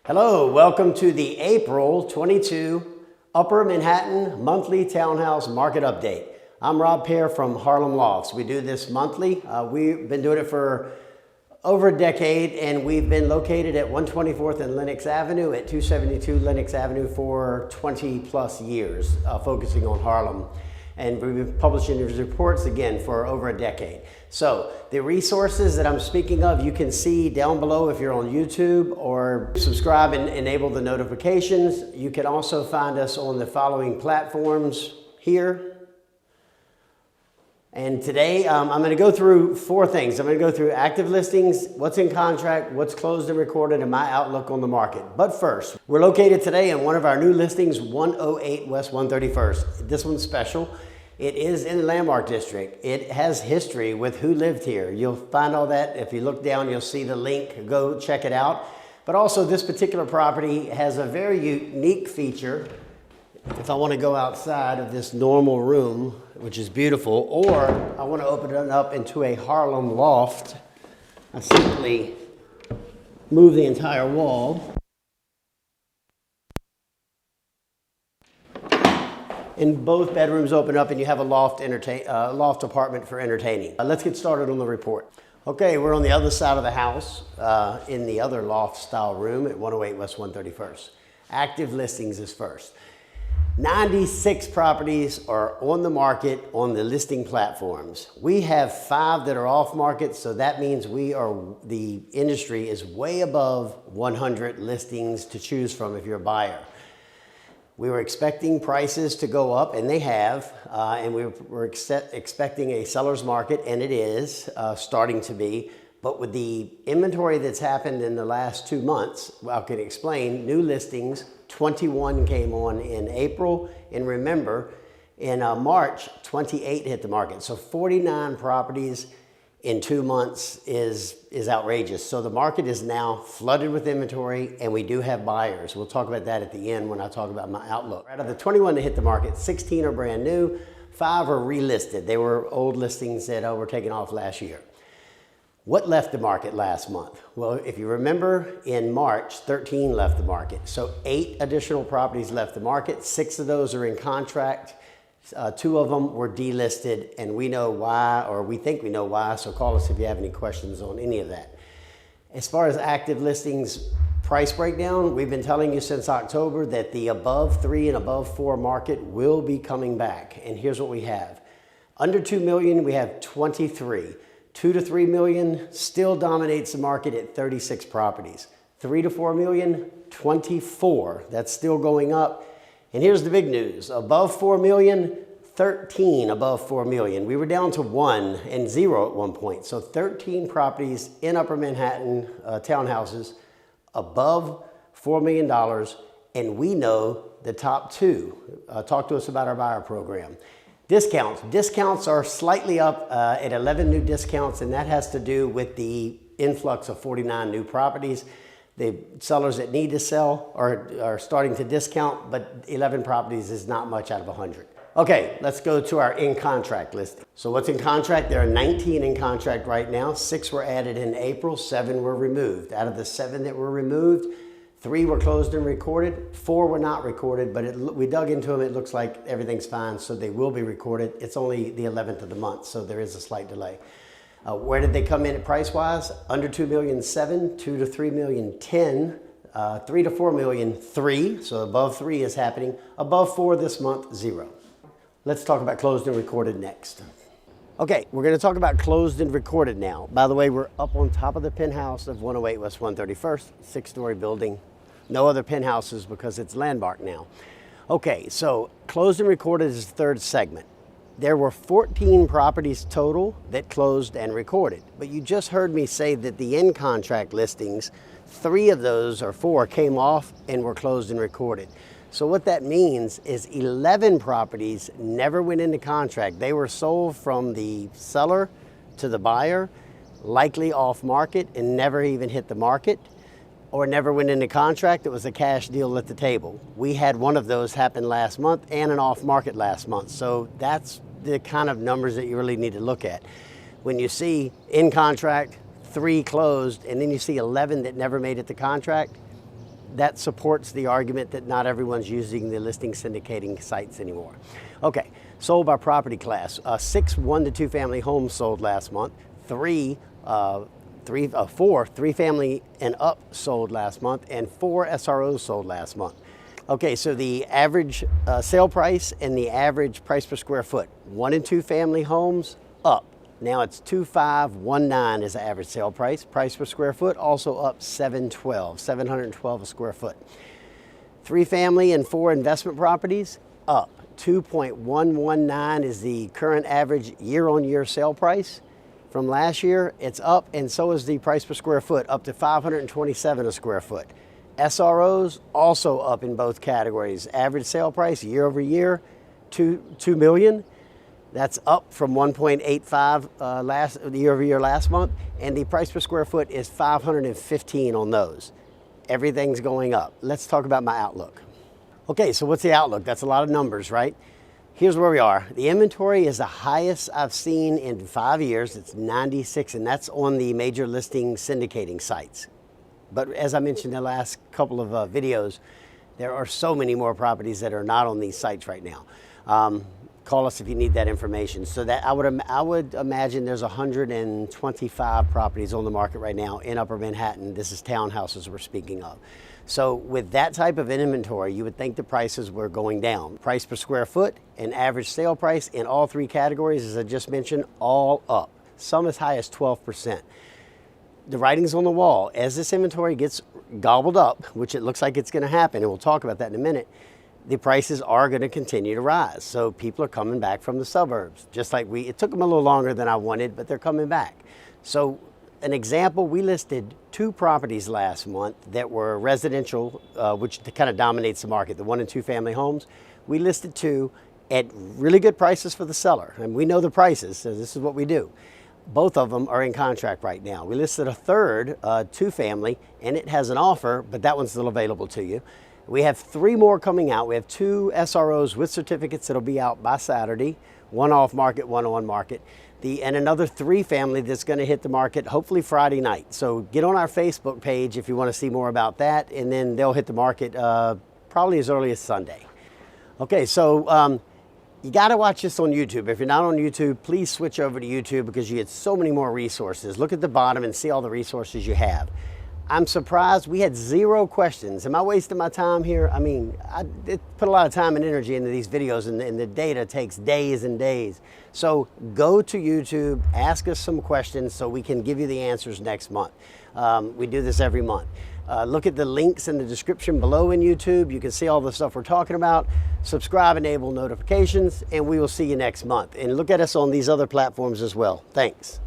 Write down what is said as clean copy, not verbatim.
Hello, welcome to the April 22 Upper Manhattan Monthly Townhouse Market Update. I'm Robb from Harlem Lofts. We do this monthly. We've been doing it for over a decade, and we've been located at 124th and Lenox Avenue at 272 Lenox Avenue for 20 plus years, focusing on Harlem. And we've been publishing these reports again for over a decade. So the resources that I'm speaking of, you can see down below if you're on YouTube, or subscribe and enable the notifications. You can also find us on the following platforms here. And today I'm going to go through four things. I'm going to go through active listings, what's in contract, what's closed and recorded, and my outlook on the market. But first, we're located today in one of our new listings, 108 West 131st. This one's special. It is in the Landmark District. It has history with who lived here. You'll find all that. If you look down, you'll see the link. Go check it out. But also, this particular property has a very unique feature. If I want to go outside of this normal room, which is beautiful, or I want to open it up into a Harlem loft, I simply move the entire wall. And both bedrooms open up and you have a loft apartment for entertaining. Let's get started on the report. Okay, we're on the other side of the house in the other loft style room at 108 West 131st. Active listings is first. 96 properties are on the market on the listing platforms. We have 5 that are off market, so that means the industry is way above 100 listings to choose from if you're a buyer. We were expecting prices to go up, and they have, and we were expecting a seller's market, and it is starting to be. But with the inventory that's happened in the last 2 months, I can explain, new listings, 21 came on in April, and remember, in March, 28 hit the market. So 49 properties in 2 months is outrageous. So the market is now flooded with inventory, and we do have buyers. We'll talk about that at the end when I talk about my outlook. Out of the 21 that hit the market, 16 are brand new, 5 are relisted. They were old listings that were taken off last year. What left the market last month? Well, if you remember, in March, 13 left the market. So 8 additional properties left the market. 6 of those are in contract. 2 of them were delisted, and we know why, or we think we know why, so call us if you have any questions on any of that. As far as active listings price breakdown, we've been telling you since October that the above 3 and above 4 market will be coming back. And here's what we have. Under 2 million, we have 23. 2 to 3 million still dominates the market at 36 properties. 3 to 4 million, 24. That's still going up. And here's the big news. Above 4 million, 13 above 4 million. We were down to 1 and 0 at one point. So 13 properties in Upper Manhattan townhouses above $4 million. And we know the top 2. Talk to us about our buyer program. Discounts. Discounts are slightly up at 11 new discounts, and that has to do with the influx of 49 new properties. The sellers that need to sell are starting to discount, but 11 properties is not much out of 100. Okay, let's go to our in-contract listing. So what's in contract? There are 19 in contract right now. 6 were added in April, 7 were removed. Out of the 7 that were removed, 3 were closed and recorded, 4 were not recorded, but we dug into them, it looks like everything's fine, so they will be recorded. It's only the 11th of the month, so there is a slight delay. Where did they come in at price-wise? Under 2 million, 7, 2 to 3 million, 10, 3 to 4 million, 3, so above 3 is happening. Above 4 this month, 0. Let's talk about closed and recorded next. Okay, we're going to talk about closed and recorded now. By the way, we're up on top of the penthouse of 108 West 131st, 6-story building. No other penthouses because it's landmark now. Okay, so closed and recorded is the 3rd segment. There were 14 properties total that closed and recorded, but you just heard me say that the in-contract listings, 3 of those or 4 came off and were closed and recorded. So what that means is 11 properties never went into contract. They were sold from the seller to the buyer, likely off market and never even hit the market, or never went into contract. It was a cash deal at the table. We had one of those happen last month and an off market last month. So that's the kind of numbers that you really need to look at. When you see in contract, 3 closed, and then you see 11 that never made it to contract, that supports the argument that not everyone's using the listing syndicating sites anymore. Okay, sold by property class. 6 1 to 2 family homes sold last month. 4 3 family and up sold last month, and 4 SROs sold last month. Okay, so the average sale price and the average price per square foot. 1 and 2 family homes up. Now it's 2,519 is the average sale price. Price per square foot also up 712 a square foot. 3 family and 4 investment properties up. 2.119 is the current average year-on-year sale price. From last year, it's up, and so is the price per square foot, up to 527 a square foot. SROs also up in both categories. Average sale price year over year, $2 million. That's up from 1.85 year over year last month, and the price per square foot is 515 on those. Everything's going up. Let's talk about my outlook. Okay, so what's the outlook? That's a lot of numbers, right? Here's where we are. The inventory is the highest I've seen in 5 years. It's 96, and that's on the major listing syndicating sites. But as I mentioned in the last couple of videos, there are so many more properties that are not on these sites right now. Call us if you need that information. So that I would imagine there's 125 properties on the market right now in Upper Manhattan. This is townhouses we're speaking of. So with that type of inventory, you would think the prices were going down. Price per square foot and average sale price in all 3 categories, as I just mentioned, all up. Some as high as 12%. The writing's on the wall. As this inventory gets gobbled up, which it looks like it's going to happen, and we'll talk about that in a minute, the prices are going to continue to rise. So people are coming back from the suburbs, just like it took them a little longer than I wanted, but they're coming back. So an example, we listed 2 properties last month that were residential, which kind of dominates the market, the 1 and 2 family homes. We listed 2 at really good prices for the seller, and we know the prices, so this is what we do. Both of them are in contract right now. We listed a third 2 family, and it has an offer, but that one's still available to you. We have 3 more coming out. We have 2 SROs with certificates that'll be out by Saturday, 1 off market, 1 on market. And another 3 family that's going to hit the market hopefully Friday night. So get on our Facebook page if you want to see more about that, and then they'll hit the market probably as early as Sunday. Okay, so you got to watch this on YouTube. If you're not on YouTube, please switch over to YouTube because you get so many more resources. Look at the bottom and see all the resources you have. I'm surprised we had 0 questions. Am I wasting my time here? I mean, I put a lot of time and energy into these videos, and the data takes days and days. So go to YouTube, ask us some questions so we can give you the answers next month. We do this every month. Look at the links in the description below in YouTube. You can see all the stuff we're talking about. Subscribe, enable notifications, and we will see you next month. And look at us on these other platforms as well. Thanks.